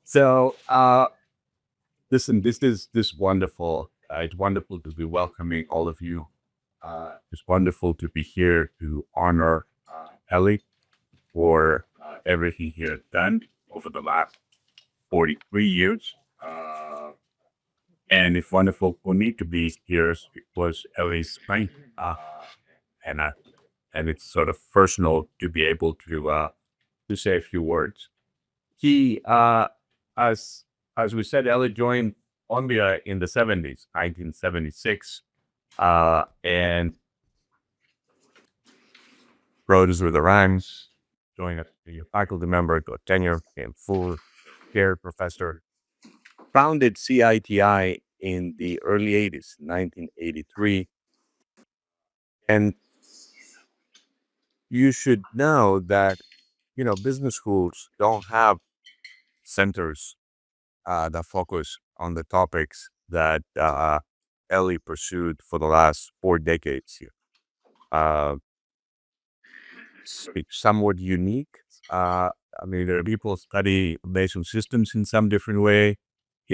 So, listen, this wonderful. It's wonderful to be welcoming all of you. It's wonderful to be here to honor Ellie for everything he has done over the last 43 years. Uh, and it's wonderful for me to be here because Ellie's strength. And and it's sort of personal to be able to say a few words. He, as as we said, Ellie joined Columbia in the 70s, 1976, and rose through the ranks, joined as a faculty member, got tenure, became full chair professor, founded CITI in the early 80s, 1983. And you should know that, business schools don't have centers that focus on the topics that Ellie pursued for the last 4 decades here. Uh, it's somewhat unique. I mean, there are people study information systems in some different way.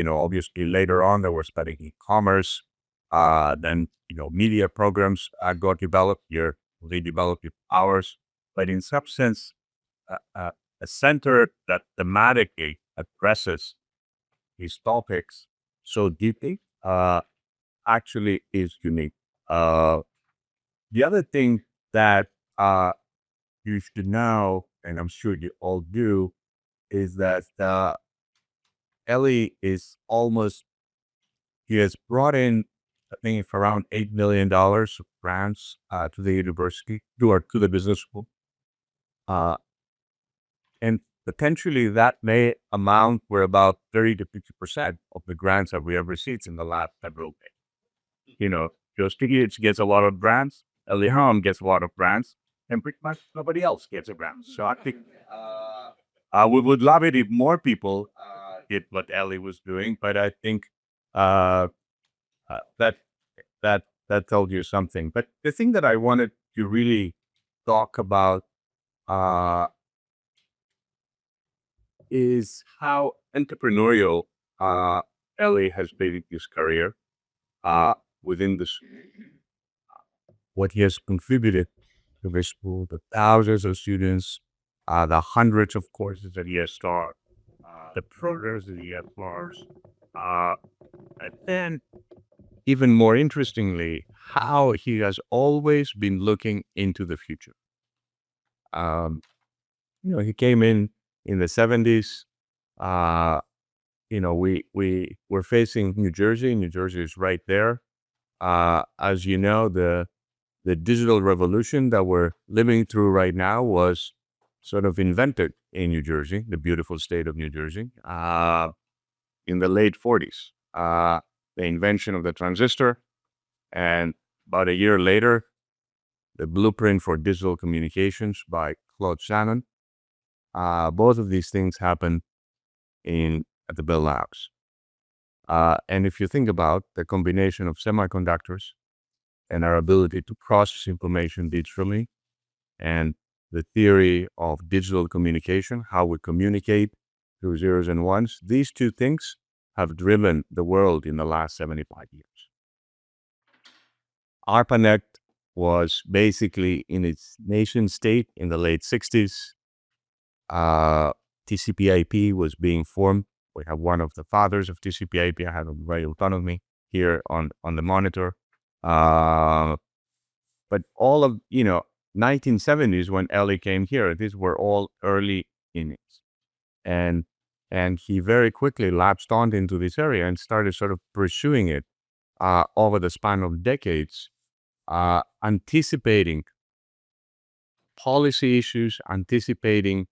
Obviously later on they were studying e-commerce. Then, media programs got developed here. They developed ours. But in some sense, a center that thematically addresses these topics so deeply actually is unique. The other thing that you should know, and I'm sure you all do, is that Ellie he has brought in, I think, around $8 million of grants to the university, to the business school. And potentially that may amount for about 30 to 50% of the grants that we have received in the last federal day. Just Kids gets a lot of grants, Eli Noam gets a lot of grants, and pretty much nobody else gets a grant. So I think we would love it if more people did what Ellie was doing, but I think uh, that that told you something. But the thing that I wanted to really talk about uh, is how entrepreneurial Ellie has been his career within this, what he has contributed to the school, the thousands of students, the hundreds of courses that he has taught, the programs that he has launched, and then even more interestingly, how he has always been looking into the future. He came in the 70s. We were facing New Jersey. New Jersey is right there. As you know, the digital revolution that we're living through right now was sort of invented in New Jersey, the beautiful state of New Jersey, in the late 40s. The invention of the transistor, and about a year later, the blueprint for digital communications by Claude Shannon. Both of these things happened at the Bell Labs. And if you think about the combination of semiconductors and our ability to process information digitally, and the theory of digital communication, how we communicate through zeros and ones, these two things have driven the world in the last 75 years. ARPANET was basically in its nation state in the late 60s. TCP/IP was being formed. We have one of the fathers of TCP/IP. I have a very autonomy here on the monitor. But all of 1970s when Ellie came here, these were all early innings, and he very quickly lapsed on into this area and started sort of pursuing it over the span of decades, anticipating policy issues, anticipating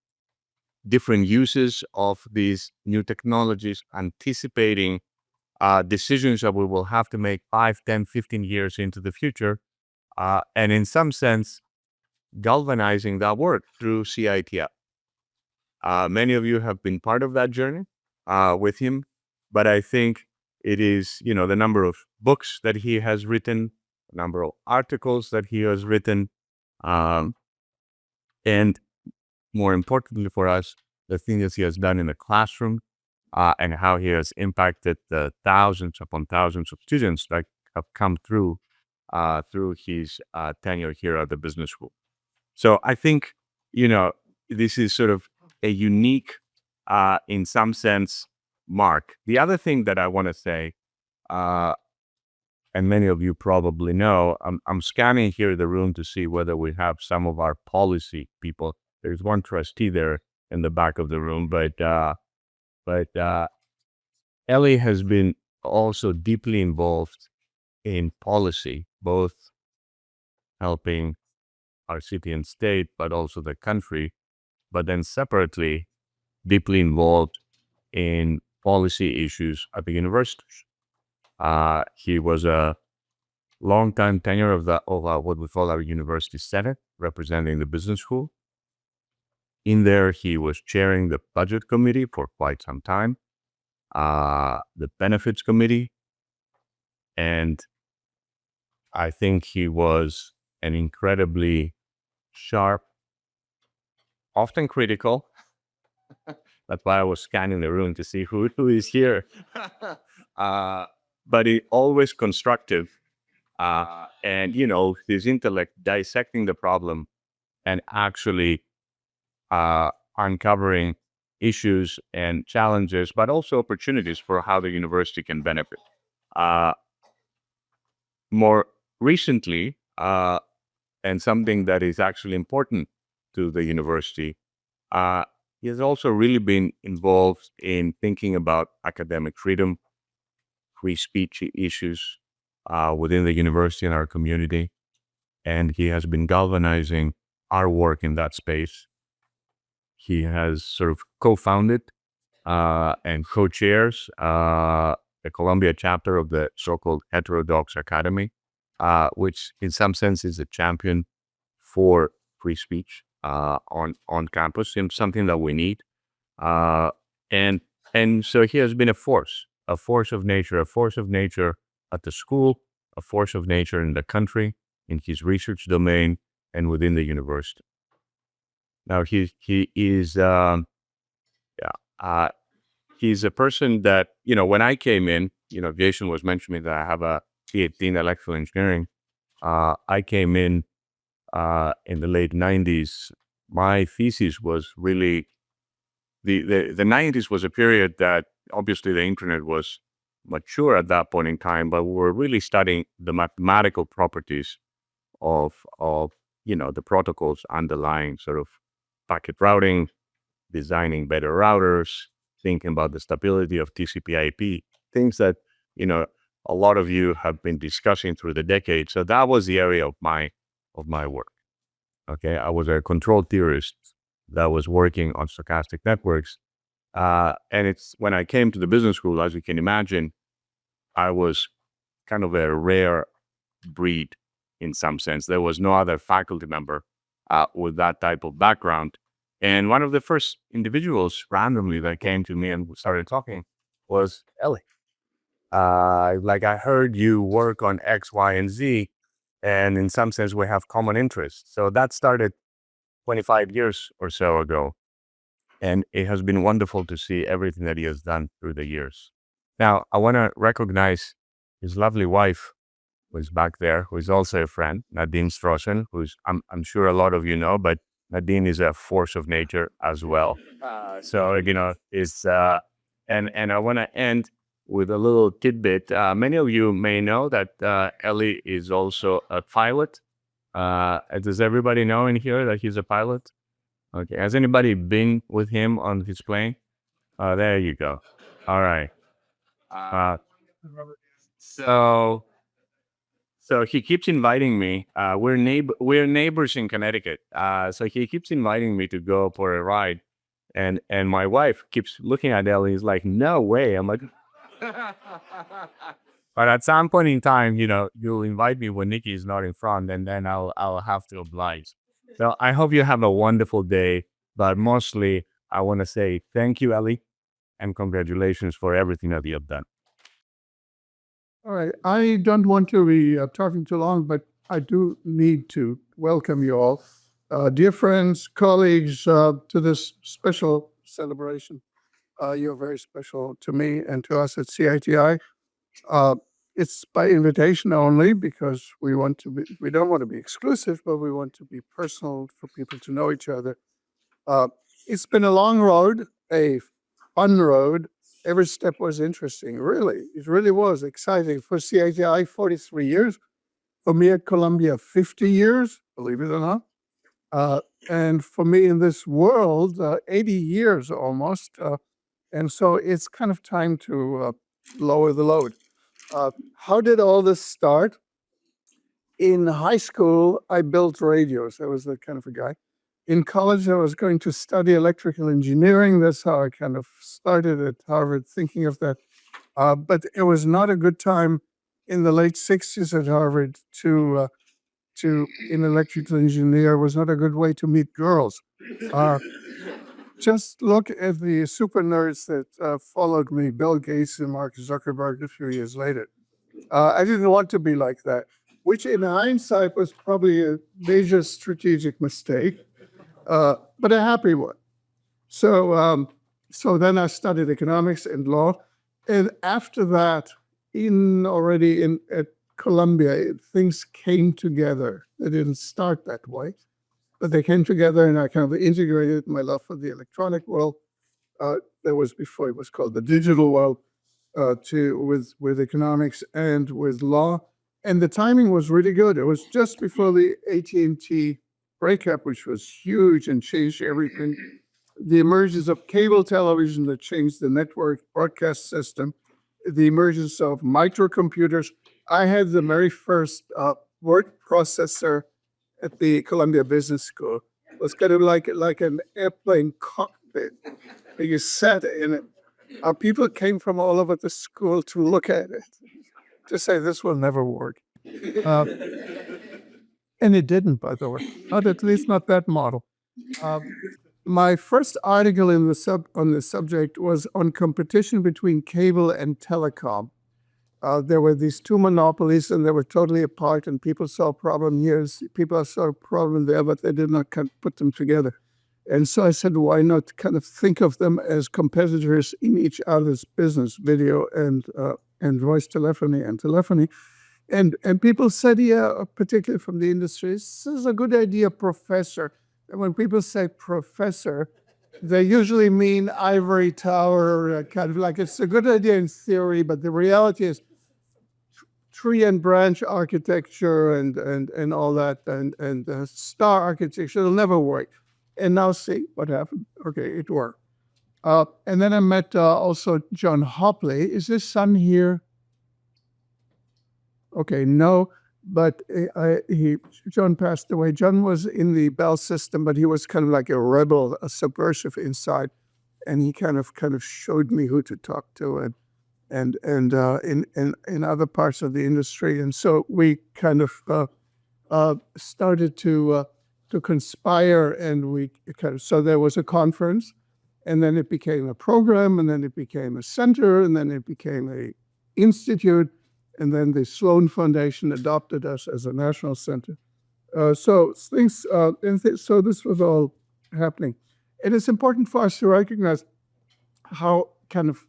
different uses of these new technologies, anticipating decisions that we will have to make 5, 10, 15 years into the future, and in some sense, galvanizing that work through CITI. Many of you have been part of that journey with him, but I think it is, the number of books that he has written, the number of articles that he has written, and more importantly for us, the thing that he has done in the classroom and how he has impacted the thousands upon thousands of students that have come through his tenure here at the business school. So I think, this is sort of a unique, in some sense, mark. The other thing that I want to say, uh, and many of you probably know, I'm scanning here the room to see whether we have some of our policy people. There's one trustee there in the back of the room, but Ellie has been also deeply involved in policy, both helping our city and state, but also the country, but then separately, deeply involved in policy issues at the universities. He was a long-time tenure of what we call our university senate, representing the business school. In there, he was chairing the budget committee for quite some time, the benefits committee, and I think he was an incredibly sharp, often critical. That's why I was scanning the room to see who is here. But always constructive. And, his intellect dissecting the problem and actually uncovering issues and challenges, but also opportunities for how the university can benefit. More recently, and something that is actually important to the university, he has also really been involved in thinking about academic freedom, free speech issues within the university and our community. And he has been galvanizing our work in that space. He has sort of co-founded and co-chairs the Columbia chapter of the so-called Heterodox Academy, which in some sense is a champion for free speech on campus, and something that we need. And so he has been a force of nature at the school, a force of nature in the country, in his research domain, and within the university. Now he is he's a person that, when I came in, Jason was mentioning that I have a PhD in electrical engineering. I came in the late 90s. My thesis was really, the 90s was a period that obviously the internet was mature at that point in time, but we were really studying the mathematical properties of the protocols underlying sort of packet routing, designing better routers, thinking about the stability of TCP/IP, things that a lot of you have been discussing through the decades. So that was the area of my work. Okay, I was a control theorist that was working on stochastic networks, and it's when I came to the business school, as you can imagine, I was kind of a rare breed in some sense. There was no other faculty member with that type of background. And one of the first individuals randomly that came to me and started talking was Ellie. Like, I heard you work on X, Y, and Z, and in some sense we have common interests. So that started 25 years or so ago. And it has been wonderful to see everything that he has done through the years. Now, I want to recognize his lovely wife, who is back there, who is also a friend, Nadine Strossen, who's I'm sure a lot of you know, but Nadine is a force of nature as well. So it's and I want to end with a little tidbit. Many of you may know that Ellie is also a pilot. Does everybody know in here that he's a pilot? Okay. Has anybody been with him on his plane? There you go. All right. So he keeps inviting me. We're neighbors in Connecticut. So he keeps inviting me to go for a ride, and my wife keeps looking at Ellie. He's like, "No way." I'm like, but at some point in time, you'll invite me when Nikki is not in front, and then I'll have to oblige. So I hope you have a wonderful day. But mostly, I want to say thank you, Ellie, and congratulations for everything that you have done. All right. I don't want to be talking too long, but I do need to welcome you all, dear friends, colleagues, to this special celebration. You're very special to me and to us at CITI. Uh, it's by invitation only because we don't want to be exclusive, but we want to be personal for people to know each other. Uh, it's been a long road, a fun road. Every step was interesting, really. It really was exciting. For CITI, 43 years. For me at Columbia, 50 years, believe it or not. And for me in this world, 80 years almost. And so it's kind of time to lower the load. How did all this start? In high school, I built radios. I was that kind of a guy. In college, I was going to study electrical engineering. That's how I kind of started at Harvard thinking of that. But it was not a good time in the late 60s at Harvard to in electrical engineer was not a good way to meet girls. Uh, just look at the super nerds that followed me, Bill Gates and Mark Zuckerberg a few years later. I didn't want to be like that, which in hindsight was probably a major strategic mistake, but a happy one. So then I studied economics and law. And after that, at Columbia, things came together. They didn't start that way, but they came together and I kind of integrated my love for the electronic world. That was before it was called the digital world, with economics and with law. And the timing was really good. It was just before the AT&T breakup, which was huge and changed everything. The emergence of cable television that changed the network broadcast system, the emergence of microcomputers. I had the very first word processor at the Columbia Business School. It was kind of like an airplane cockpit. You sat in it. People came from all over the school to look at it, to say this will never work. Uh, and it didn't, by the way. Not at least not that model. My first article on the subject was on competition between cable and telecom. There were these two monopolies, and they were totally apart. And people saw a problem here, people saw a problem there, but they did not kind of put them together. And so I said, why not kind of think of them as competitors in each other's business, video and voice telephony and telephony. And people said, yeah, particularly from the industry, this is a good idea, professor. And when people say professor, they usually mean ivory tower, kind of like it's a good idea in theory, but the reality is tree and branch architecture and all that and star architecture, it'll never work. And now see what happened. Okay, it worked. And then I met also John Hopley. Is his son here? Okay, no, but John passed away. John was in the Bell system, but he was kind of like a rebel, a subversive inside, and he kind of showed me who to talk to, and in other parts of the industry, and so we kind of started to conspire, and we so there was a conference, and then it became a program, and then it became a center, and then it became a institute. And then the Sloan Foundation adopted us as a national center. So this was all happening. It is important for us to recognize how kind of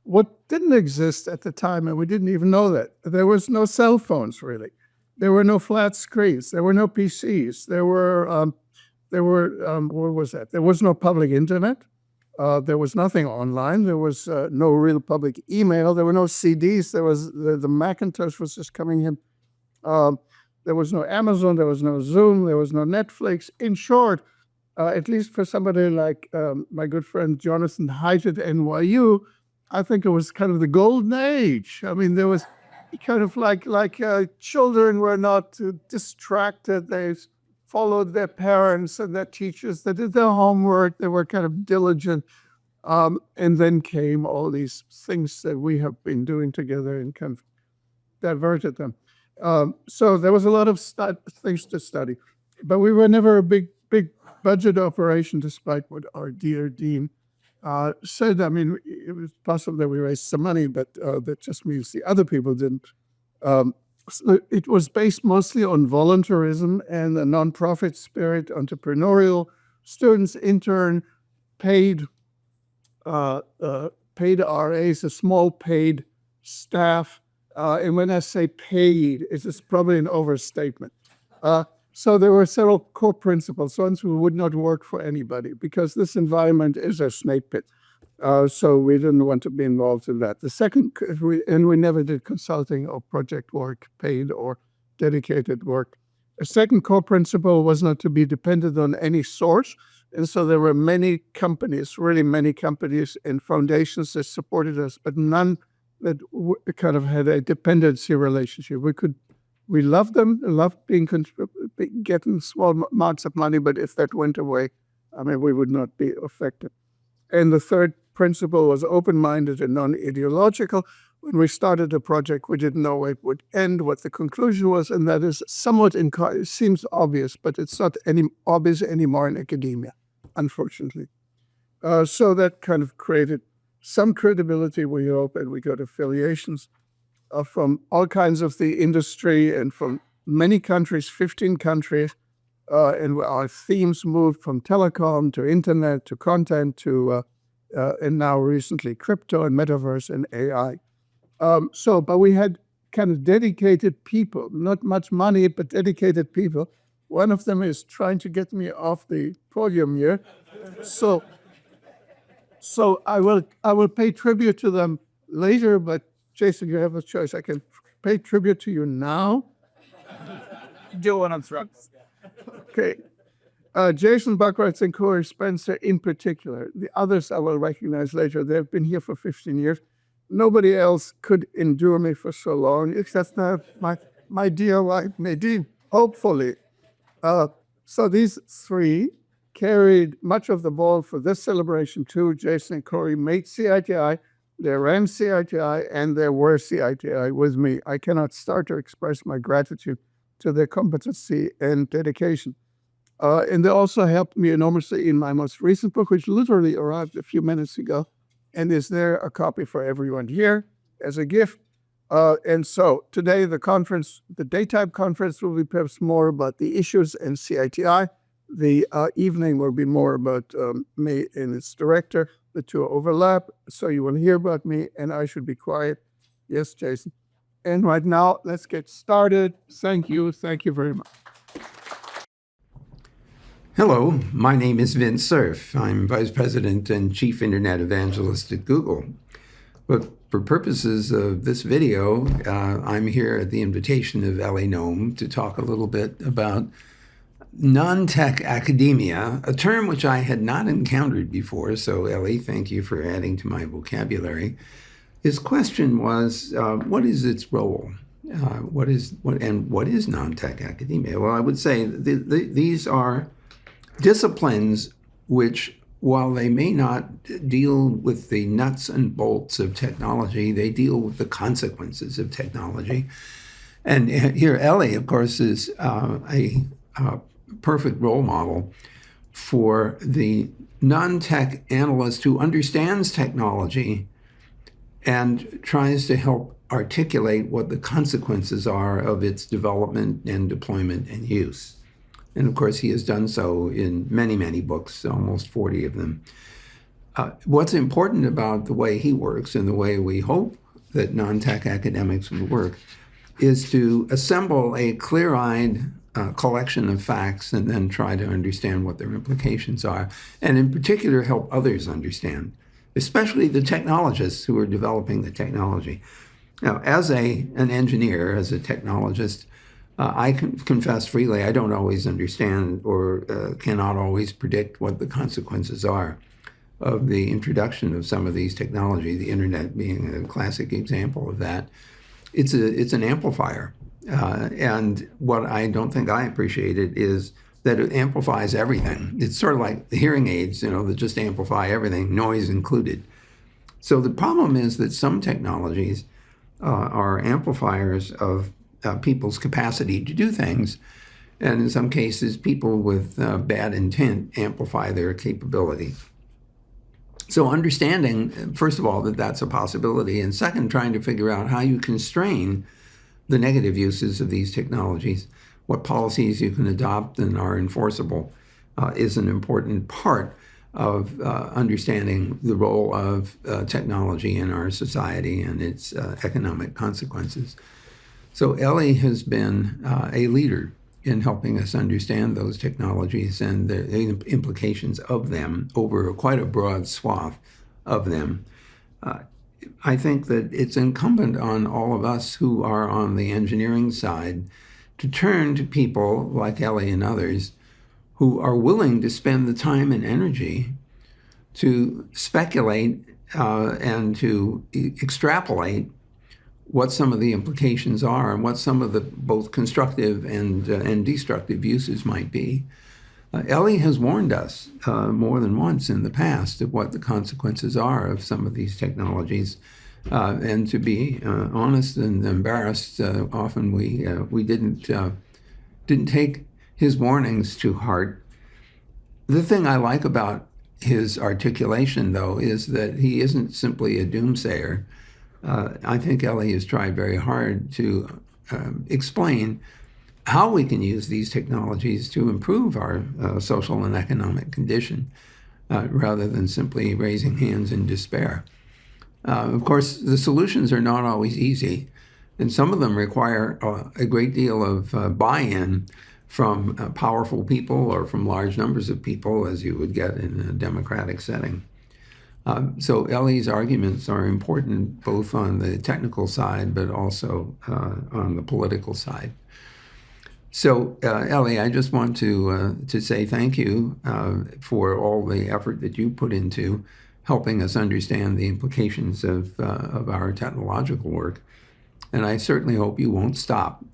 what didn't exist at the time, and we didn't even know that. There was no cell phones, really. There were no flat screens. There were no PCs. There were what was that? There was no public internet. There was nothing online. There was no real public email. There were no CDs. There was the Macintosh was just coming in. There was no Amazon. There was no Zoom. There was no Netflix. In short, at least for somebody like my good friend Jonathan Haidt at NYU, I think it was kind of the golden age. I mean, there was kind of like children were not distracted. They followed their parents and their teachers. They did their homework. They were kind of diligent. And then came all these things that we have been doing together and kind of diverted them. So there was a lot of things to study. But we were never a big budget operation, despite what our dear dean said. I mean, it was possible that we raised some money, but that just means the other people didn't. So it was based mostly on voluntarism and a nonprofit spirit, entrepreneurial. Students intern, paid paid RAs, a small paid staff. And when I say paid, it's probably an overstatement. So there were several core principles. One, we would not work for anybody because this environment is a snake pit. So we didn't want to be involved in that. The second, we never did consulting or project work, paid or dedicated work. A second core principle was not to be dependent on any source. And so there were many companies, really many companies and foundations that supported us, but none that kind of had a dependency relationship. We loved them, loved getting small amounts of money, but if that went away, we would not be affected. And the third principle was open-minded and non-ideological. When we started the project, we didn't know where it would end, what the conclusion was, and that is somewhat, it seems obvious, but it's not obvious anymore in academia, unfortunately. So that kind of created some credibility, we hope, and we got affiliations from all kinds of the industry and from many countries, 15 countries, and our themes moved from telecom to internet to content to, and now recently crypto and metaverse and AI. But we had kind of dedicated people, not much money, but dedicated people. One of them is trying to get me off the podium here. So I will pay tribute to them later, but Jason, you have a choice. I can pay tribute to you now. Do one on drugs. Okay. Jason Buckwright and Corey Spencer in particular. The others I will recognize later. They've been here for 15 years. Nobody else could endure me for so long, except my dear wife, Nadine, hopefully. So these three carried much of the ball for this celebration too. Jason and Corey made CITI. They ran CITI, and they were CITI with me. I cannot start to express my gratitude to their competency and dedication. And they also helped me enormously in my most recent book, which literally arrived a few minutes ago, and is there a copy for everyone here as a gift. And so today the daytime conference will be perhaps more about the issues and CITI. The evening will be more about me and its director. The two overlap, so you will hear about me, and I should be quiet. Yes, Jason. And right now, let's get started. Thank you very much. Hello, my name is Vince Cerf. I'm Vice President and Chief Internet Evangelist at Google. But for purposes of this video, I'm here at the invitation of Eli Noam to talk a little bit about non-tech academia, a term which I had not encountered before. So Eli, thank you for adding to my vocabulary. His question was, what is its role? What is non-tech academia? Well, I would say these are disciplines which, while they may not deal with the nuts and bolts of technology, they deal with the consequences of technology. And here, Eli, of course, is a perfect role model for the non-tech analyst who understands technology and tries to help articulate what the consequences are of its development and deployment and use. And of course, he has done so in many, many books, almost 40 of them. What's important about the way he works and the way we hope that non-tech academics will work is to assemble a clear-eyed collection of facts and then try to understand what their implications are, and in particular help others understand, especially the technologists who are developing the technology. Now, as an engineer, as a technologist, I can confess freely, I don't always understand or cannot always predict what the consequences are of the introduction of some of these technologies, the internet being a classic example of that. It's an amplifier. And what I don't think I appreciated is that it amplifies everything. It's sort of like the hearing aids, that just amplify everything, noise included. So the problem is that some technologies are amplifiers of people's capacity to do things. And in some cases, people with bad intent amplify their capability. So understanding, first of all, that that's a possibility, and second, trying to figure out how you constrain the negative uses of these technologies, what policies you can adopt and are enforceable, is an important part of understanding the role of technology in our society and its economic consequences. So Eli has been a leader in helping us understand those technologies and the implications of them over quite a broad swath of them. I think that it's incumbent on all of us who are on the engineering side to turn to people like Eli and others who are willing to spend the time and energy to speculate and to extrapolate what some of the implications are and what some of the both constructive and destructive uses might be. Eli has warned us more than once in the past of what the consequences are of some of these technologies. And to be honest and embarrassed, often we didn't take his warnings to heart. The thing I like about his articulation, though, is that he isn't simply a doomsayer. I think Eli has tried very hard to explain how we can use these technologies to improve our social and economic condition, rather than simply raising hands in despair. Of course, the solutions are not always easy, and some of them require a great deal of buy-in from powerful people or from large numbers of people, as you would get in a democratic setting. So Eli's arguments are important both on the technical side, but also on the political side. So, Eli, I just want to say thank you for all the effort that you put into helping us understand the implications of our technological work. And I certainly hope you won't stop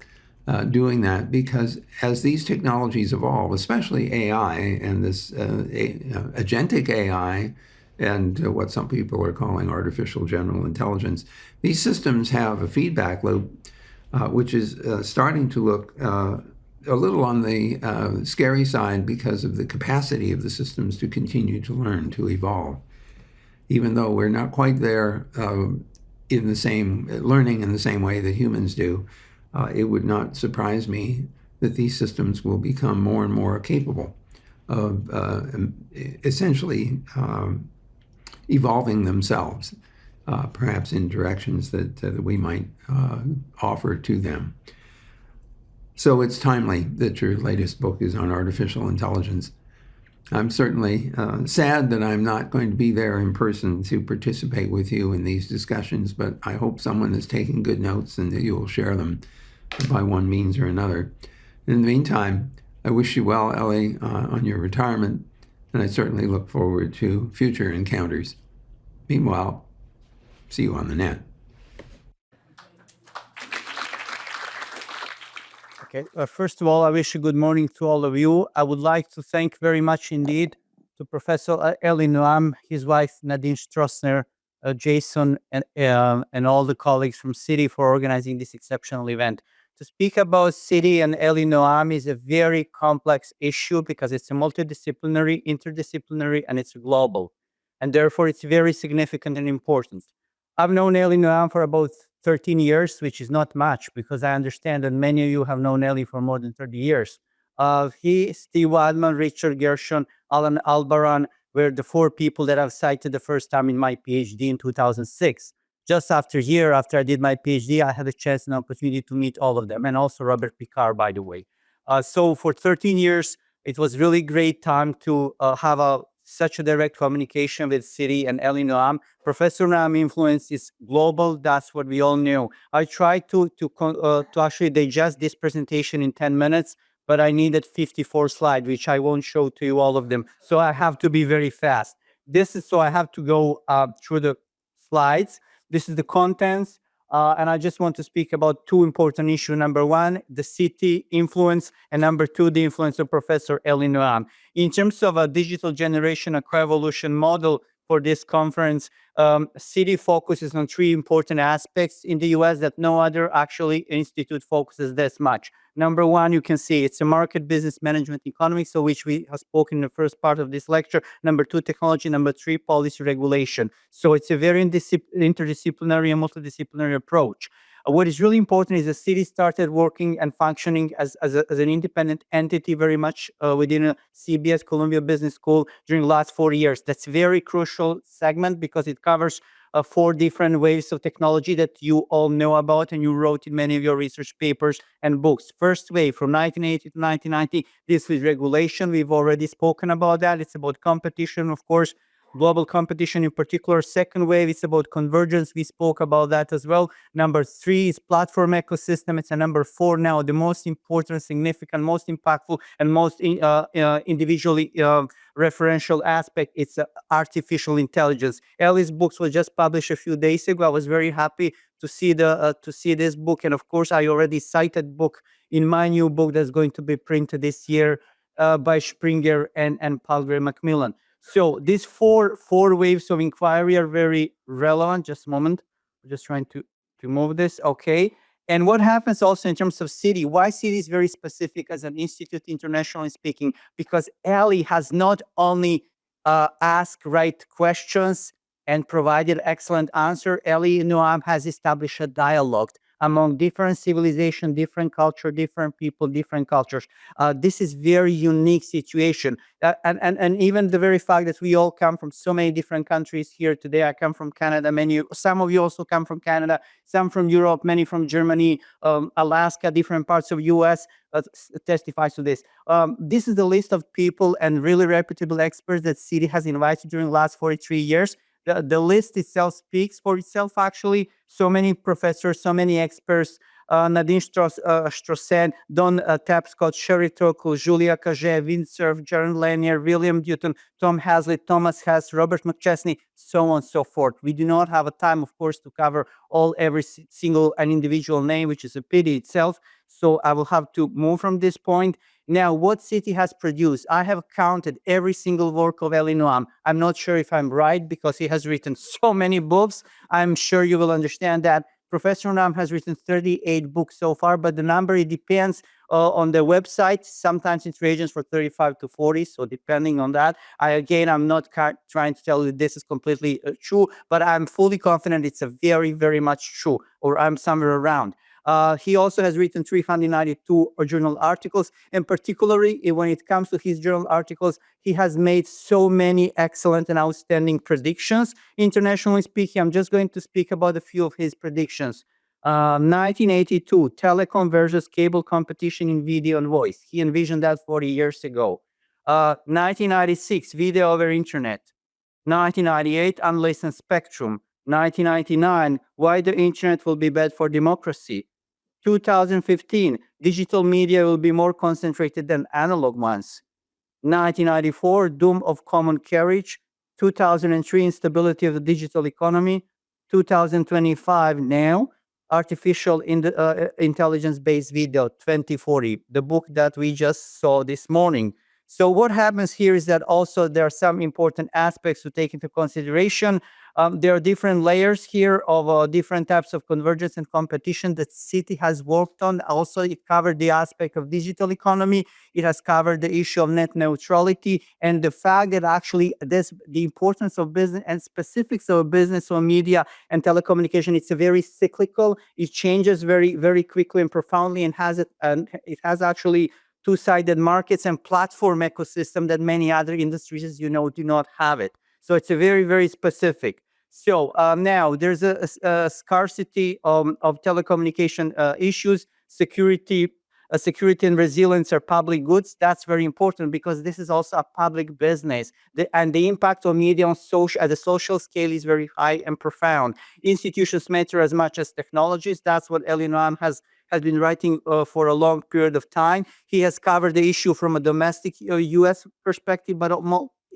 doing that, because as these technologies evolve, especially AI and this agentic AI and what some people are calling artificial general intelligence, these systems have a feedback loop which is starting to look a little on the scary side because of the capacity of the systems to continue to learn, to evolve. Even though we're not quite there in the same learning in the same way that humans do, it would not surprise me that these systems will become more and more capable of essentially evolving themselves, perhaps in directions that we might offer to them. So it's timely that your latest book is on artificial intelligence. I'm certainly sad that I'm not going to be there in person to participate with you in these discussions, but I hope someone is taking good notes and that you will share them by one means or another. In the meantime, I wish you well, Eli, on your retirement, and I certainly look forward to future encounters. Meanwhile, see you on the net. Okay. First of all, I wish a good morning to all of you. I would like to thank very much indeed to Professor Eli Noam, his wife Nadine Stroessner, Jason, and all the colleagues from CITI for organizing this exceptional event. To speak about CITI and Eli Noam is a very complex issue because it's a multidisciplinary, interdisciplinary, and it's global. And therefore, it's very significant and important. I've known Eli Noam for about 13 years, which is not much because I understand that many of you have known Eli for more than 30 years. He, Steve Wadman, Richard Gershon, Alan Albaran were the four people that I've cited the first time in my PhD in 2006. Just after a year after I did my PhD, I had a chance and opportunity to meet all of them, and also Robert Picard, by the way. So for 13 years, it was really great time to have such a direct communication with CITI and Eli Noam. Professor Noam influence is global. That's what we all knew. I tried to actually digest this presentation in 10 minutes, but I needed 54 slides, which I won't show to you all of them. So I have to be very fast. So I have to go through the slides. This is the contents. And I just want to speak about two important issues. Number one, the CITI influence, and number two, the influence of Professor Eli Noam. In terms of a digital generation, a coevolution model for this conference, CITI focuses on three important aspects in the US that no other actually institute focuses this much. Number one, you can see it's a market business management economics, so which we have spoken in the first part of this lecture. Number two, technology. Number three, policy regulation. So it's a very interdisciplinary and multidisciplinary approach. What is really important is the city started working and functioning as an independent entity, very much within a CBS, Columbia Business School, during the last 4 years. That's very crucial segment because it covers 4 different waves of technology that you all know about and you wrote in many of your research papers and books. First wave from 1980 to 1990, this is regulation. We've already spoken about that. It's about competition, of course, global competition in particular. Second wave is about convergence. We spoke about that as well. Number 3 is platform ecosystem. It's a number 4 now, the most important, significant, most impactful, and most individually referential aspect. It's artificial intelligence. Eli's books was just published a few days ago. I was very happy to see this book, and of course, I already cited book in my new book that's going to be printed this year by Springer and Palgrave Macmillan. So these four waves of inquiry are very relevant. Just a moment. I'm just trying to move this. Okay. And what happens also in terms of CITI? Why CITI is very specific as an institute, internationally speaking? Because Eli has not only asked right questions and provided excellent answer. Eli Noam has established a dialogue among different civilization, different culture, different people, different cultures. This is very unique situation. And even the very fact that we all come from so many different countries here today. I come from Canada. Some of you also come from Canada, some from Europe, many from Germany, Alaska, different parts of US testifies to this. This is the list of people and really reputable experts that CITI has invited during the last 43 years. The list itself speaks for itself, actually. So many professors, so many experts, Nadine Strossen, Don Tapscott, Sherry Turkle, Julia Caget, Vint Cerf, Jaron Lanier, William Dutton, Tom Haslett, Thomas Hess, Robert McChesney, so on and so forth. We do not have a time, of course, to cover every single and individual name, which is a pity itself. So I will have to move from this point. Now, what CITI has produced, I have counted every single work of Eli Noam. I'm not sure if I'm right because he has written so many books. I'm sure you will understand that. Professor Noam has written 38 books so far, but the number, it depends on the website. Sometimes it ranges for 35 to 40, so depending on that. I'm not trying to tell you this is completely true, but I'm fully confident it's a very, very much true, or I'm somewhere around. He also has written 392 journal articles, and particularly when it comes to his journal articles, he has made so many excellent and outstanding predictions. Internationally speaking, I'm just going to speak about a few of his predictions. 1982, telecom versus cable competition in video and voice. He envisioned that 40 years ago. 1996, video over internet. 1998, unlicensed spectrum. 1999, why the internet will be bad for democracy. 2015, digital media will be more concentrated than analog ones. 1994, doom of common carriage. 2003, instability of the digital economy. 2025, now, artificial intelligence-based video, 2040, the book that we just saw this morning. So what happens here is that also there are some important aspects to take into consideration. There are different layers here of different types of convergence and competition that CITI has worked on. Also, it covered the aspect of digital economy. It has covered the issue of net neutrality and the fact that actually the importance of business and specifics of business or media and telecommunication. It's a very cyclical. It changes very, very quickly and profoundly, and it has actually two-sided markets and platform ecosystem that many other industries, as you know, do not have it. So it's a very, very specific. So now there's a scarcity of telecommunication issues, security and resilience are public goods. That's very important because this is also a public business. And the impact on media on at the social scale is very high and profound. Institutions matter as much as technologies. That's what Eli Noam has been writing for a long period of time. He has covered the issue from a domestic U.S. perspective, but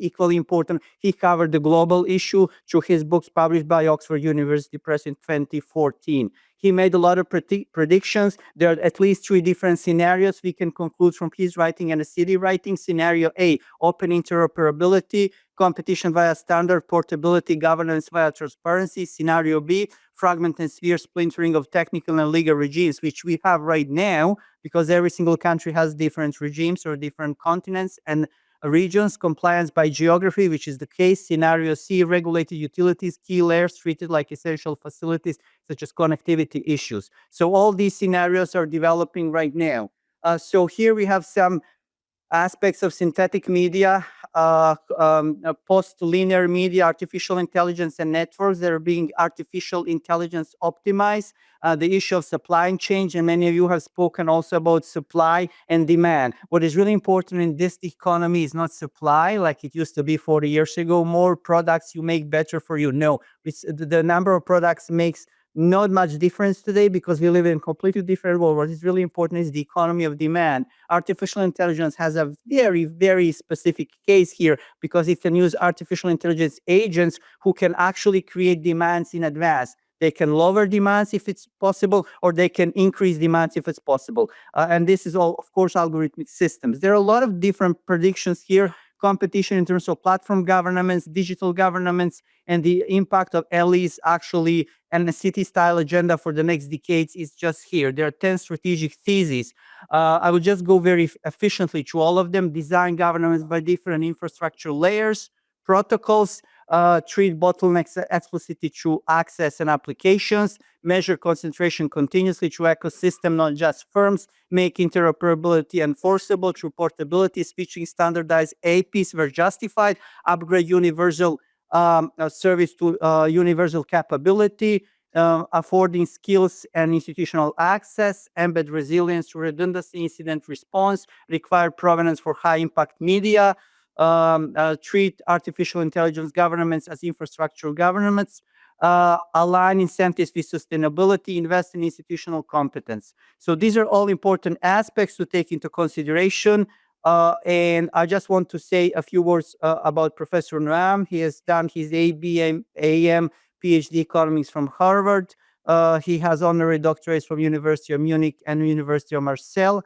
equally important, he covered the global issue through his books published by Oxford University Press in 2014. He made a lot of predictions. There are at least 3 different scenarios we can conclude from his writing and the CITI writing. Scenario A, open interoperability, competition via standard, portability, governance via transparency. Scenario B, fragment and sphere splintering of technical and legal regimes, which we have right now because every single country has different regimes or different continents, and regions, compliance by geography, which is the case, scenario C, regulated utilities, key layers treated like essential facilities, such as connectivity issues. So all these scenarios are developing right now. So here we have some aspects of synthetic media, post-linear media, artificial intelligence, and networks that are being artificial intelligence optimized. The issue of supply chain, and many of you have spoken also about supply and demand. What is really important in this economy is not supply like it used to be 40 years ago. More products you make, better for you. No, the number of products makes not much difference today because we live in a completely different world. What is really important is the economy of demand. Artificial intelligence has a very, very specific case here because it can use artificial intelligence agents who can actually create demands in advance. They can lower demands if it's possible, or they can increase demands if it's possible. And this is all, of course, algorithmic systems. There are a lot of different predictions here. Competition in terms of platform governments, digital governments, and the impact of LEs actually, and the city-style agenda for the next decades is just here. There are 10 strategic theses. I will just go very efficiently through all of them. Design governments by different infrastructure layers, protocols, treat bottlenecks explicitly through access and applications, measure concentration continuously through ecosystem, not just firms, make interoperability enforceable through portability, switching standardized APIs where justified, upgrade universal service to universal capability, affording skills and institutional access, embed resilience through redundancy, incident response, require provenance for high-impact media, treat artificial intelligence governments as infrastructure governments, align incentives with sustainability, invest in institutional competence. So these are all important aspects to take into consideration. And I just want to say a few words about Professor Noam. He has done his AM, PhD economics from Harvard. He has honorary doctorates from University of Munich and University of Marseille.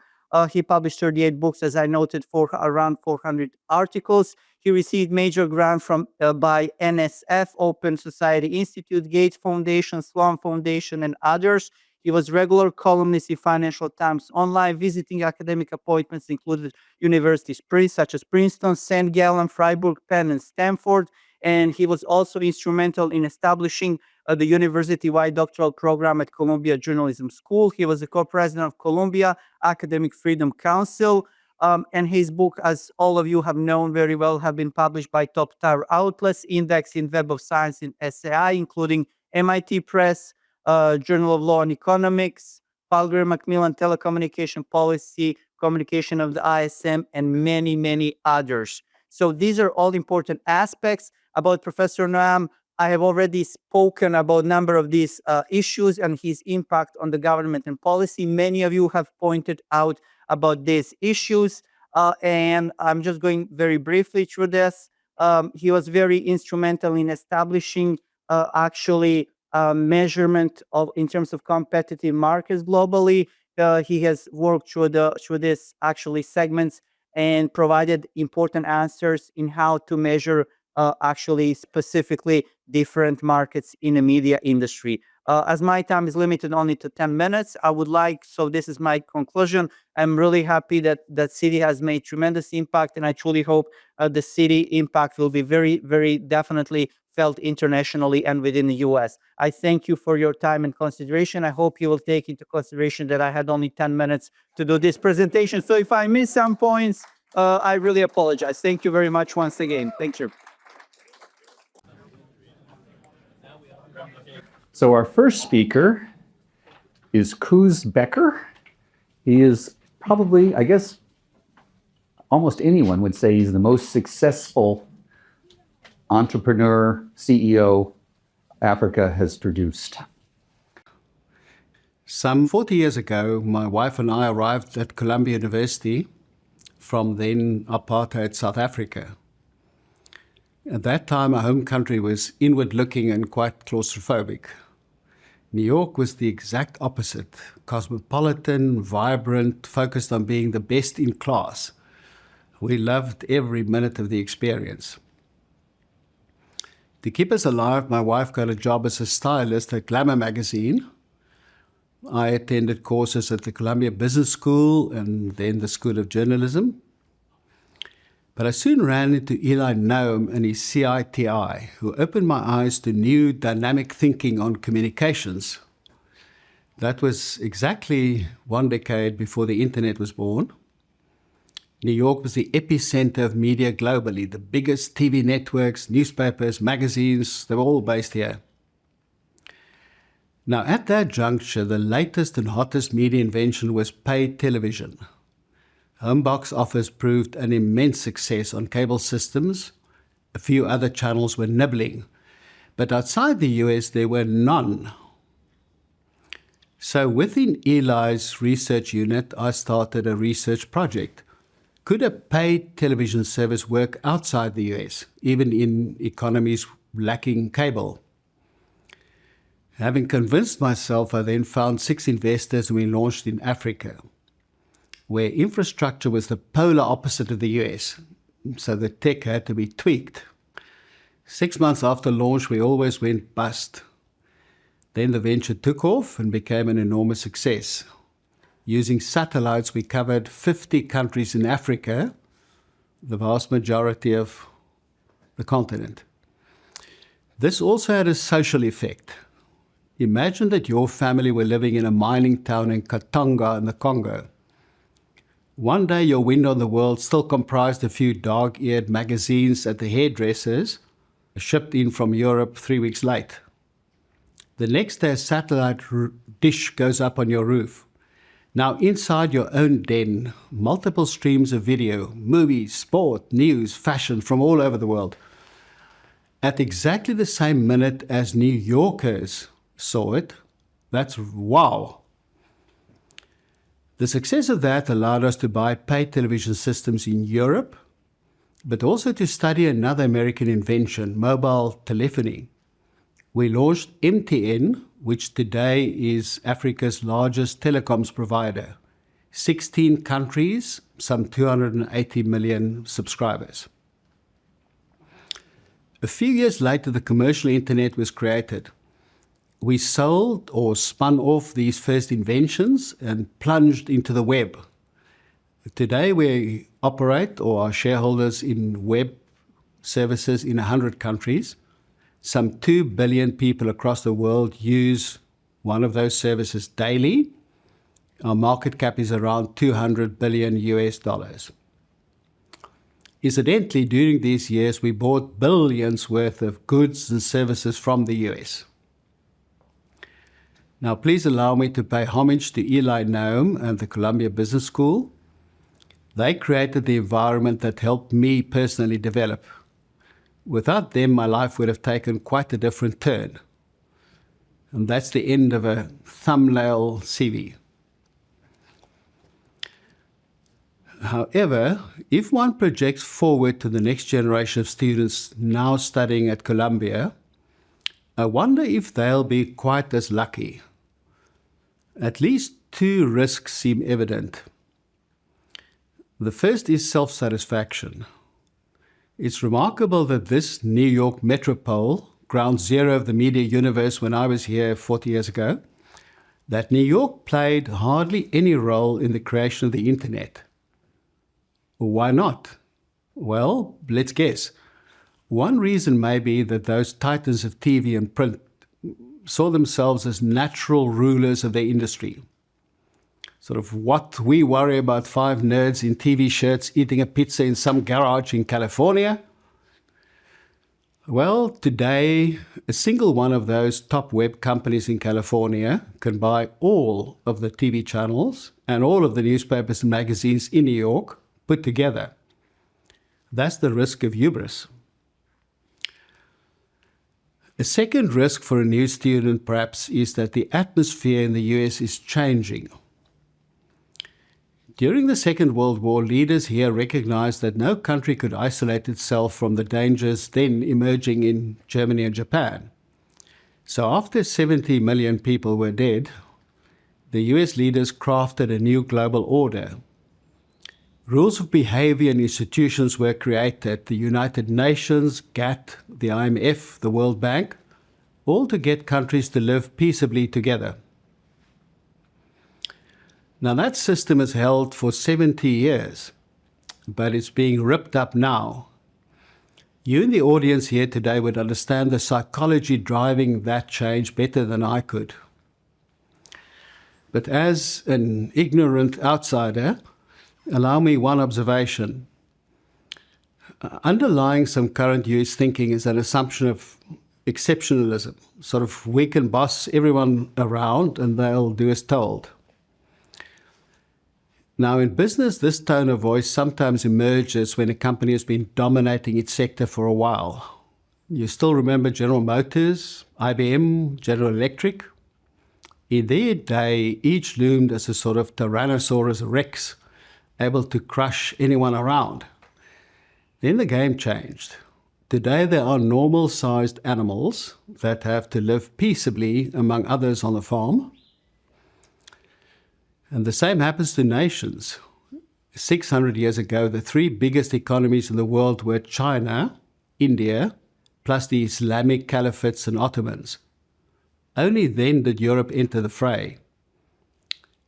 He published 38 books, as I noted, for around 400 articles. He received major grants from by NSF, Open Society Institute, Gates Foundation, Sloan Foundation, and others. He was regular columnist in Financial Times Online. Visiting academic appointments included universities such as Princeton, St. Gallen, Freiburg, Penn, and Stanford. And he was also instrumental in establishing the university-wide doctoral program at Columbia Journalism School. He was the co-president of Columbia Academic Freedom Council. And his book, as all of you have known very well, have been published by top-tier outlets, indexed in Web of Science and SAI, including MIT Press, Journal of Law and Economics, Palgrave Macmillan Telecommunication Policy, Communication of the ISM, and many, many others. So these are all important aspects about Professor Noam. I have already spoken about a number of these issues and his impact on the government and policy. Many of you have pointed out about these issues, and I'm just going very briefly through this. He was very instrumental in establishing measurement of in terms of competitive markets globally. He has worked through this actually segments and provided important answers in how to measure actually specifically different markets in the media industry. As my time is limited only to 10 minutes, I would like, so this is my conclusion. I'm really happy that CITI has made tremendous impact, and I truly hope the CITI impact will be very, very definitely felt internationally and within the US. I thank you for your time and consideration. I hope you will take into consideration that I had only 10 minutes to do this presentation. So if I miss some points, I really apologize. Thank you very much once again. Thank you. So our first speaker is Koos Becker. He is probably, I guess, almost anyone would say he's the most successful entrepreneur, CEO Africa has produced. Some 40 years ago, my wife and I arrived at Columbia University from then apartheid South Africa. At that time, our home country was inward-looking and quite claustrophobic. New York was the exact opposite, cosmopolitan, vibrant, focused on being the best in class. We loved every minute of the experience. To keep us alive, my wife got a job as a stylist at Glamour magazine. I attended courses at the Columbia Business School and then the School of Journalism. But I soon ran into Eli Noam and his CITI, who opened my eyes to new dynamic thinking on communications. That was exactly 1 decade before the internet was born. New York was the epicenter of media globally. The biggest TV networks, newspapers, magazines, they were all based here. Now, at that juncture, the latest and hottest media invention was paid television. Home box offers proved an immense success on cable systems. A few other channels were nibbling. But outside the US, there were none. So within Eli's research unit, I started a research project. Could a paid television service work outside the US, even in economies lacking cable? Having convinced myself, I then found 6 investors and we launched in Africa, where infrastructure was the polar opposite of the US, so the tech had to be tweaked. 6 months after launch, we always went bust. Then the venture took off and became an enormous success. Using satellites, we covered 50 countries in Africa, the vast majority of the continent. This also had a social effect. Imagine that your family were living in a mining town in Katanga in the Congo. One day your window on the world still comprised a few dog-eared magazines at the hairdressers, shipped in from Europe 3 weeks late. The next day a satellite dish goes up on your roof. Now inside your own den, multiple streams of video, movies, sport, news, fashion from all over the world. At exactly the same minute as New Yorkers saw it. That's wow. The success of that allowed us to buy paid television systems in Europe, but also to study another American invention, mobile telephony. We launched MTN, which today is Africa's largest telecoms provider. 16 countries, some 280 million subscribers. A few years later, the commercial internet was created. We sold or spun off these first inventions and plunged into the web. Today we operate or are shareholders in web services in 100 countries. Some 2 billion people across the world use one of those services daily. Our market cap is around $200 billion US. Incidentally, during these years, we bought billions worth of goods and services from the US. Now, please allow me to pay homage to Eli Noam and the Columbia Business School. They created the environment that helped me personally develop. Without them, my life would have taken quite a different turn. And that's the end of a thumbnail CV. However, if one projects forward to the next generation of students now studying at Columbia, I wonder if they'll be quite as lucky. At least 2 risks seem evident. The first is self-satisfaction. It's remarkable that this New York metropole, ground zero of the media universe when I was here 40 years ago, that New York played hardly any role in the creation of the internet. Why not? Well, let's guess. One reason may be that those titans of TV and print saw themselves as natural rulers of their industry. Sort of what we worry about 5 nerds in TV shirts eating a pizza in some garage in California. Well, today, a single one of those top web companies in California can buy all of the TV channels and all of the newspapers and magazines in New York put together. That's the risk of hubris. A second risk for a new student, perhaps, is that the atmosphere in the US is changing. During the Second World War, leaders here recognized that no country could isolate itself from the dangers then emerging in Germany and Japan. So after 70 million people were dead, the US leaders crafted a new global order. Rules of behavior and institutions were created, the United Nations, GATT, the IMF, the World Bank, all to get countries to live peaceably together. Now that system has held for 70 years. but it's being ripped up now. You in the audience here today would understand the psychology driving that change better than I could. But as an ignorant outsider, allow me one observation. Underlying some current US thinking is an assumption of exceptionalism, sort of we can boss everyone around and they'll do as told. Now, in business, this tone of voice sometimes emerges when a company has been dominating its sector for a while. You still remember General Motors, IBM, General Electric? In their day, each loomed as a sort of Tyrannosaurus Rex, able to crush anyone around. Then the game changed. Today, there are normal-sized animals that have to live peaceably among others on the farm. And the same happens to nations. 600 years ago, the three biggest economies in the world were China, India, plus the Islamic caliphates and Ottomans. Only then did Europe enter the fray.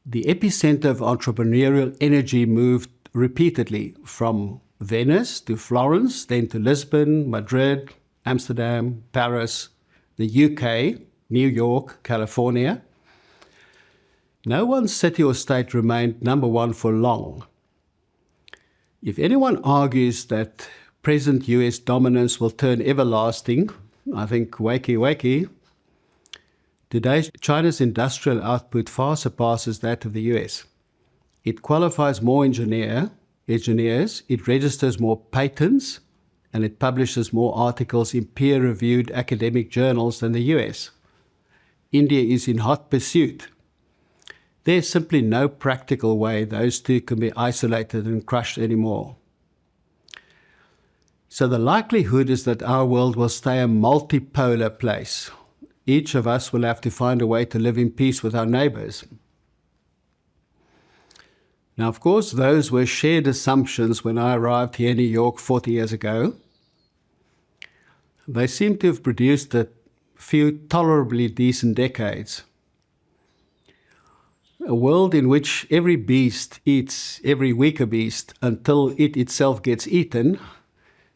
The epicenter of entrepreneurial energy moved repeatedly from Venice to Florence, then to Lisbon, Madrid, Amsterdam, Paris, the UK, New York, California. No one city or state remained number one for long. If anyone argues that present US dominance will turn everlasting, I think wakey wakey. Today, China's industrial output far surpasses that of the US. It qualifies more engineers, it registers more patents, and it publishes more articles in peer-reviewed academic journals than the US. India is in hot pursuit. There's simply no practical way those two can be isolated and crushed anymore. So the likelihood is that our world will stay a multipolar place. Each of us will have to find a way to live in peace with our neighbors. Now, of course, those were shared assumptions when I arrived here in New York 40 years ago. They seem to have produced a few tolerably decent decades. A world in which every beast eats every weaker beast until it itself gets eaten,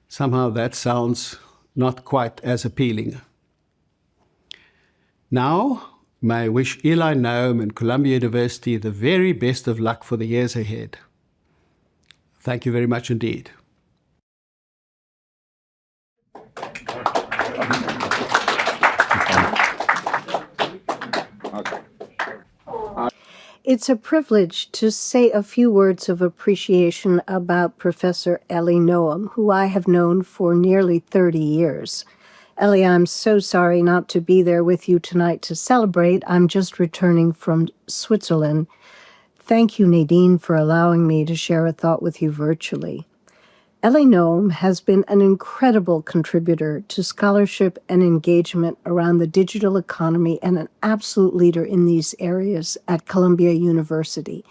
somehow that sounds not quite as appealing. Now, may I wish Eli Noam and Columbia University the very best of luck for the years ahead. Thank you very much indeed. It's a privilege to say a few words of appreciation about Professor Eli Noam, who I have known for nearly 30 years. Eli, I'm so sorry not to be there with you tonight to celebrate. I'm just returning from Switzerland. Thank you, Nadine, for allowing me to share a thought with you virtually. Eli Noam has been an incredible contributor to scholarship and engagement around the digital economy and an absolute leader in these areas at Columbia University,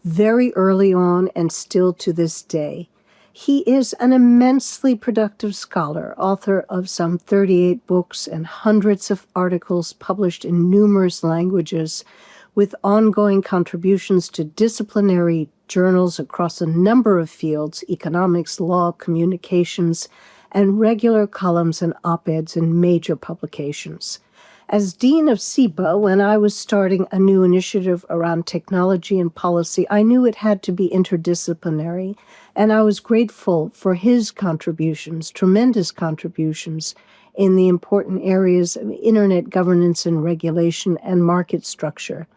very early on and still to this day. He is an immensely productive scholar, author of some 38 books and hundreds of articles published in numerous languages, with ongoing contributions to disciplinary journals across a number of fields, economics, law, communications, and regular columns and op-eds in major publications. As Dean of CIPA, when I was starting a new initiative around technology and policy, I knew it had to be interdisciplinary, and I was grateful for his contributions, tremendous contributions, in the important areas of internet governance and regulation and market structure.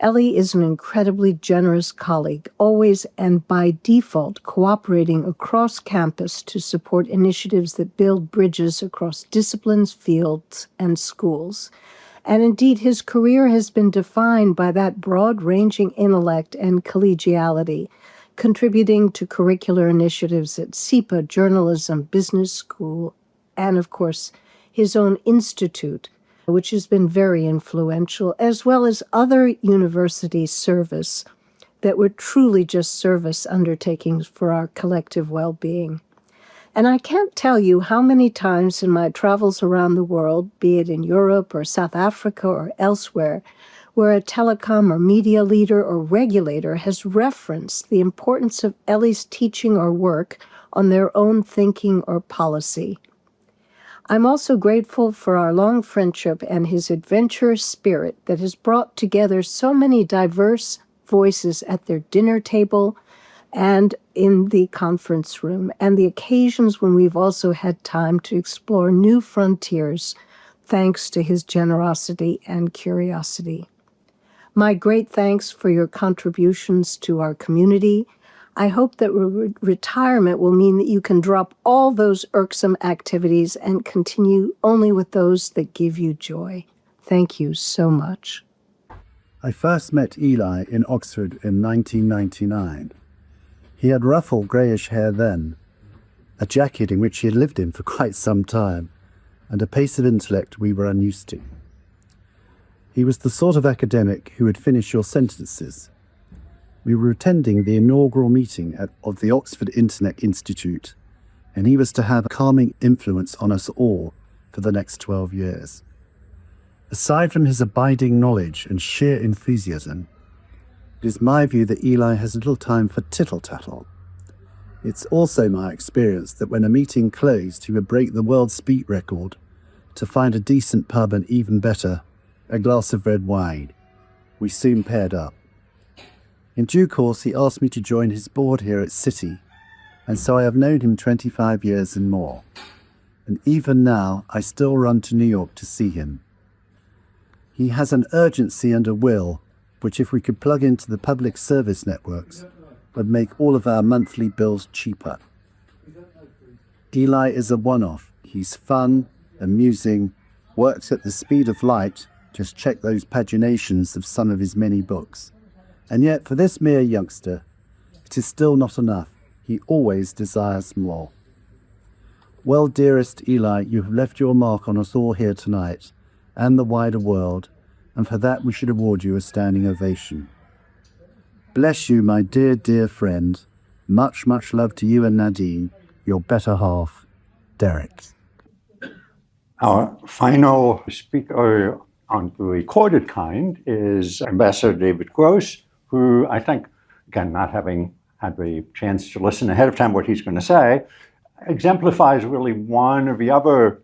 Eli is an incredibly generous colleague, always and by default cooperating across campus to support initiatives that build bridges across disciplines, fields, and schools. And indeed, his career has been defined by that broad-ranging intellect and collegiality, contributing to curricular initiatives at CIPA, Journalism, Business School, and, of course, his own institute, which has been very influential, as well as other university service that were truly just service undertakings for our collective well-being. And I can't tell you how many times in my travels around the world, be it in Europe or South Africa or elsewhere, where a telecom or media leader or regulator has referenced the importance of Eli's teaching or work on their own thinking or policy. I'm also grateful for our long friendship and his adventurous spirit that has brought together so many diverse voices at their dinner table and in the conference room, and the occasions when we've also had time to explore new frontiers thanks to his generosity and curiosity. My great thanks for your contributions to our community. I hope that retirement will mean that you can drop all those irksome activities and continue only with those that give you joy. Thank you so much. I first met Eli in Oxford in 1999. He had ruffled greyish hair then, a jacket in which he had lived in for quite some time, and a pace of intellect we were unused to. He was the sort of academic who would finish your sentences. We were attending the inaugural meeting of the Oxford Internet Institute, and he was to have a calming influence on us all for the next 12 years. Aside from his abiding knowledge and sheer enthusiasm, it is my view that Eli has little time for tittle-tattle. It's also my experience that when a meeting closed, he would break the world speed record to find a decent pub and, even better, a glass of red wine. We soon paired up. In due course, he asked me to join his board here at CITI, and so I have known him 25 years and more. And even now, I still run to New York to see him. He has an urgency and a will, which if we could plug into the public service networks, would make all of our monthly bills cheaper. Eli is a one-off. He's fun, amusing, works at the speed of light, just check those paginations of some of his many books. And yet, for this mere youngster, it is still not enough. He always desires more. Well, dearest Eli, you have left your mark on us all here tonight, and the wider world, and for that we should award you a standing ovation. Bless you, my dear, dear friend. Much, much love to you and Nadine, your better half, Derek. Our final speaker on the recorded kind is Ambassador David Gross, who I think, again, not having had the chance to listen ahead of time what he's going to say, exemplifies really one of the other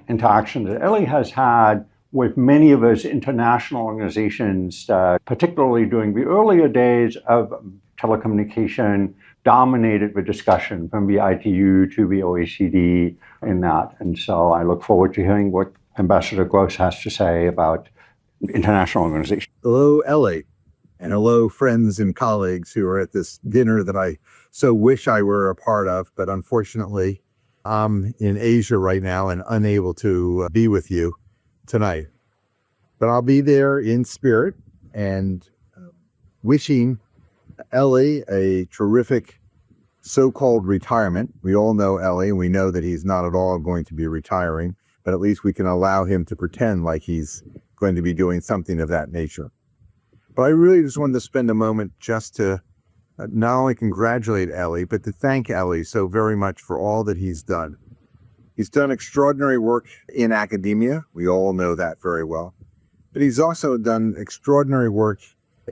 interactions that Eli has had with many of his international organizations, particularly during the earlier days of telecommunication, dominated the discussion from the ITU to the OECD in that. And so I look forward to hearing what Ambassador Gross has to say about international organizations. Hello, Eli, and hello, friends and colleagues who are at this dinner that I so wish I were a part of, but unfortunately, I'm in Asia right now and unable to be with you tonight. But I'll be there in spirit and wishing Eli a terrific so-called retirement. We all know Eli, and we know that he's not at all going to be retiring, but at least we can allow him to pretend like he's going to be doing something of that nature. But I really just wanted to spend a moment just to not only congratulate Eli, but to thank Eli so very much for all that he's done. He's done extraordinary work in academia. We all know that very well. But he's also done extraordinary work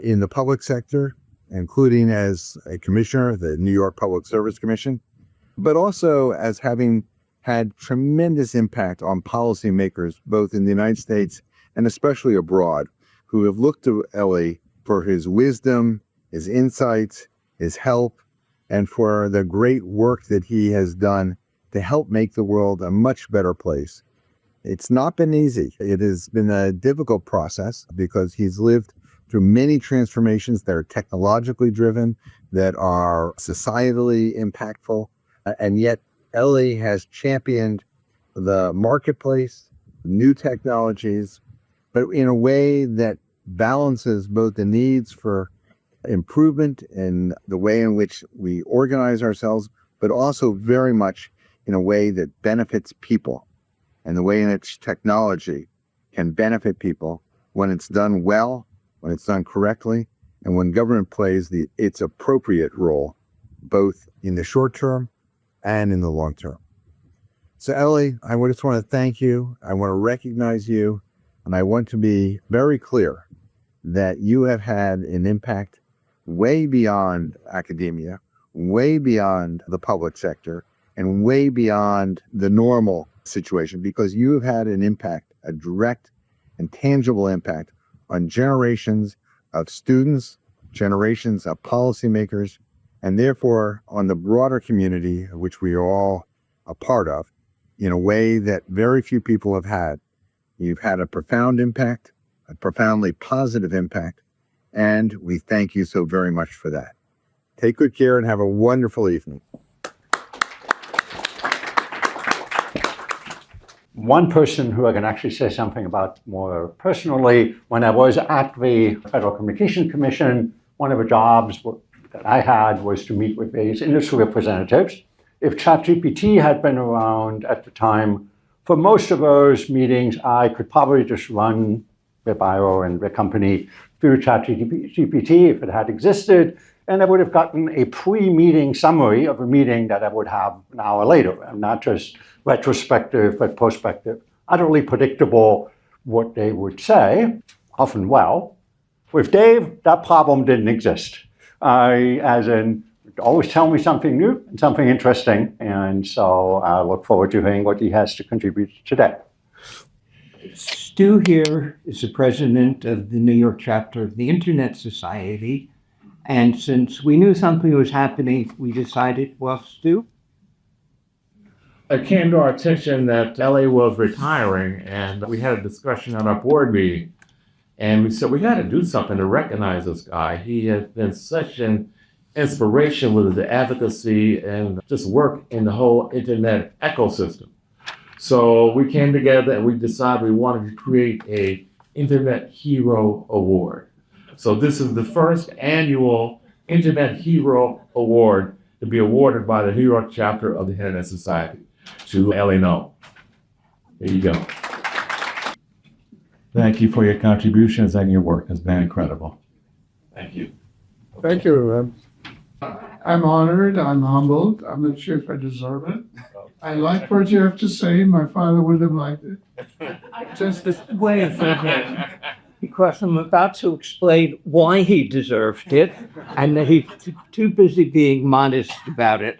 in the public sector, including as a commissioner of the New York Public Service Commission, but also as having had tremendous impact on policymakers, both in the United States and especially abroad, who have looked to Eli for his wisdom, his insights, his help, and for the great work that he has done to help make the world a much better place. It's not been easy. It has been a difficult process because he's lived through many transformations that are technologically driven, that are societally impactful, and yet Eli has championed the marketplace, new technologies, but in a way that balances both the needs for improvement in the way in which we organize ourselves, but also very much in a way that benefits people, and the way in which technology can benefit people when it's done well, when it's done correctly, and when government plays its appropriate role, both in the short term and in the long term. So Eli, I just want to thank you. I want to recognize you And I want to be very clear that you have had an impact way beyond academia, way beyond the public sector, and way beyond the normal situation, because you have had an impact, a direct and tangible impact on generations of students, generations of policymakers, and therefore on the broader community, which we are all a part of, in a way that very few people have had. You've had a profound impact, a profoundly positive impact, and we thank you so very much for that. Take good care and have a wonderful evening. One person who I can actually say something about more personally, when I was at the Federal Communications Commission, one of the jobs that I had was to meet with various industry representatives. If ChatGPT had been around at the time, for most of those meetings, I could probably just run the bio and the company through ChatGPT if it had existed, and I would have gotten a pre-meeting summary of a meeting that I would have an hour later, and not just retrospective, but prospective. Utterly predictable what they would say, often well. With Dave, that problem didn't exist. As in, always tell me something new and something interesting, and so I look forward to hearing what he has to contribute today. Stu here is the president of the New York chapter of the Internet Society. And since we knew something was happening, we decided, well, Stu? It came to our attention that Eli was retiring, and we had a discussion at our board meeting. And we said, we got to do something to recognize this guy. He has been such an inspiration with his advocacy and just work in the whole internet ecosystem. So we came together and we decided we wanted to create a Internet Hero Award. So this is the first annual Internet Hero Award to be awarded by the New York chapter of the Internet Society to Eli Noam. There you go. Thank you for your contributions, and your work has been incredible. Thank you. Thank you. I'm honored. I'm humbled. I'm not sure if I deserve it. I like what you have to say. My father would have liked it. Just this way of thinking, because I'm about to explain why he deserved it, and that he's too busy being modest about it.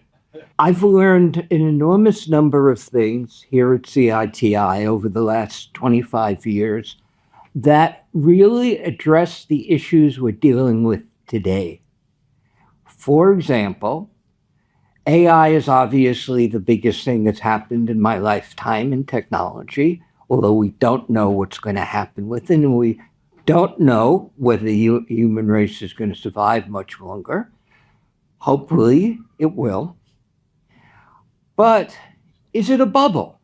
I've learned an enormous number of things here at CITI over the last 25 years that really address the issues we're dealing with today. For example, AI is obviously the biggest thing that's happened in my lifetime in technology, although we don't know what's going to happen with it, and we don't know whether the human race is going to survive much longer. Hopefully, it will. But is it a bubble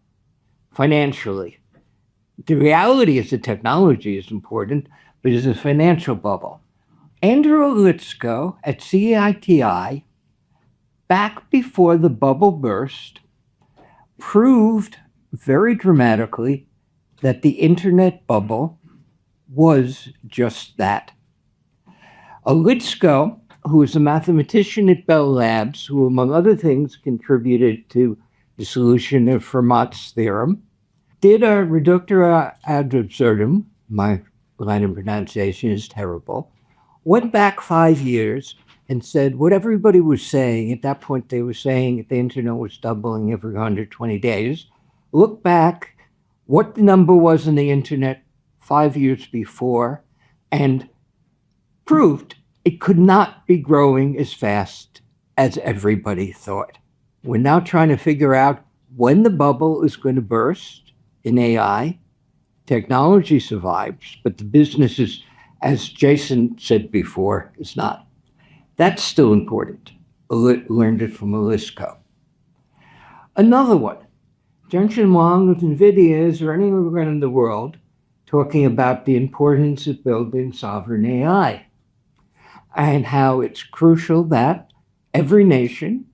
financially? The reality is the technology is important, but it's a financial bubble. Andrew Litzko at CITI, back before the bubble burst, proved very dramatically that the internet bubble was just that. Litzko, who is a mathematician at Bell Labs, who among other things contributed to the solution of Fermat's theorem, did a reductor ad absurdum, my Latin pronunciation is terrible, went back 5 years and said what everybody was saying. At that point, they were saying that the internet was doubling every 120 days. Look back what the number was in the internet 5 years before and proved it could not be growing as fast as everybody thought. We're now trying to figure out when the bubble is going to burst in AI. Technology survives, but the business is, as Jason said before, is not. That's still important. Learned it from Litzko. Another one, Jensen Huang with NVIDIA is running around the world talking about the importance of building sovereign AI and how it's crucial that every nation,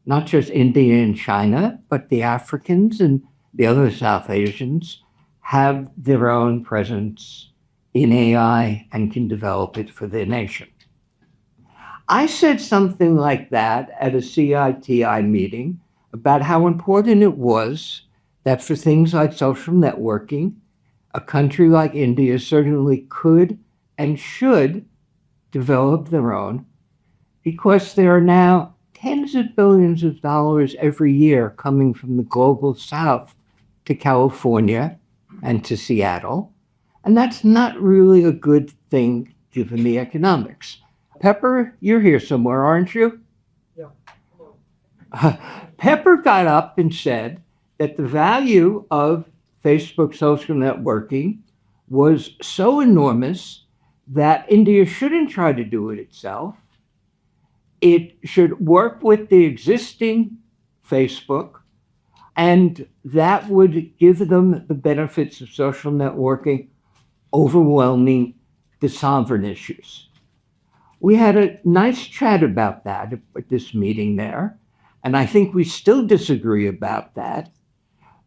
not just India and China, but the Africans and the other South Asians, have their own presence in AI and can develop it for their nation. I said something like that at a CITI meeting about how important it was that for things like social networking, A country like India certainly could and should develop their own, because there are now tens of billions of dollars every year coming from the global south to California and to Seattle. And that's not really a good thing given the economics. Pepper, you're here somewhere, aren't you? Yeah. Pepper got up and said that the value of Facebook social networking was so enormous that India shouldn't try to do it itself. It should work with the existing Facebook, and that would give them the benefits of social networking, overwhelming the sovereign issues. We had a nice chat about that at this meeting there, and I think we still disagree about that,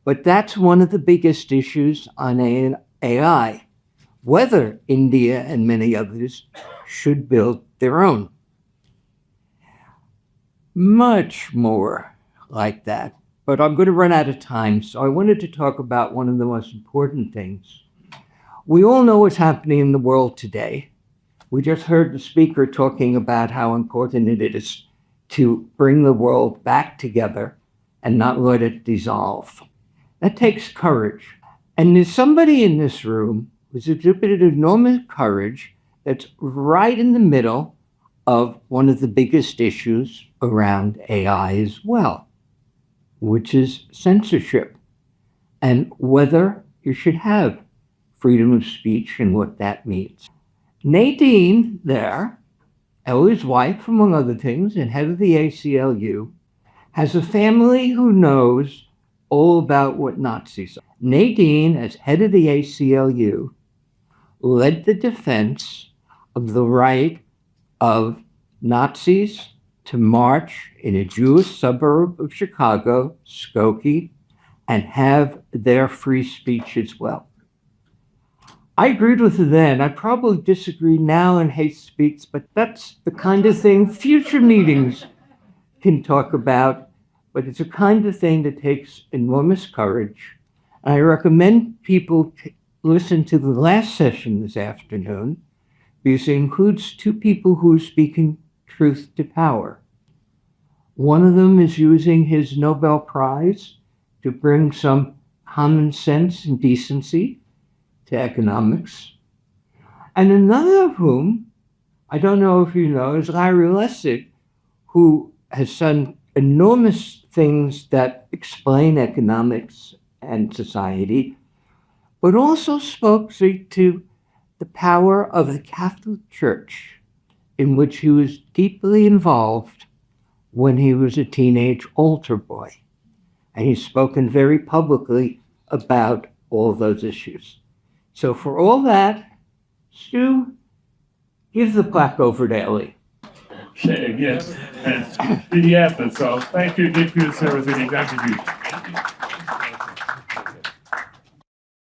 but that's one of the biggest issues on AI, whether India and many others should build their own. Much more like that, but I'm going to run out of time, so I wanted to talk about one of the most important things. We all know what's happening in the world today. We just heard the speaker talking about how important it is to bring the world back together and not let it dissolve. That takes courage. And there's somebody in this room who's exhibited enormous courage that's right in the middle of one of the biggest issues around AI as well, which is censorship and whether you should have freedom of speech and what that means. Nadine there, Ellie's wife, among other things, and head of the ACLU, has a family who knows all about what Nazis are. Nadine, as head of the ACLU, led the defense of the right of Nazis to march in a Jewish suburb of Chicago, Skokie, and have their free speech as well. I agreed with her then. I probably disagree now in hate speech, but that's the kind of thing future meetings can talk about, but it's a kind of thing that takes enormous courage. And I recommend people listen to the last session this afternoon, because it includes two people who are speaking truth to power. One of them is using his Nobel Prize to bring some common sense and decency to economics. And another of whom, I don't know if you know, is Larry Lessig, who has done enormous things that explain economics and society, but also spoke to the power of the Catholic Church, in which he was deeply involved when he was a teenage altar boy. And he's spoken very publicly about all those issues. So for all that, Stu, give the plaque over to Ellie. Yes, and the effort. So thank you, Dick, for your service and gratitude.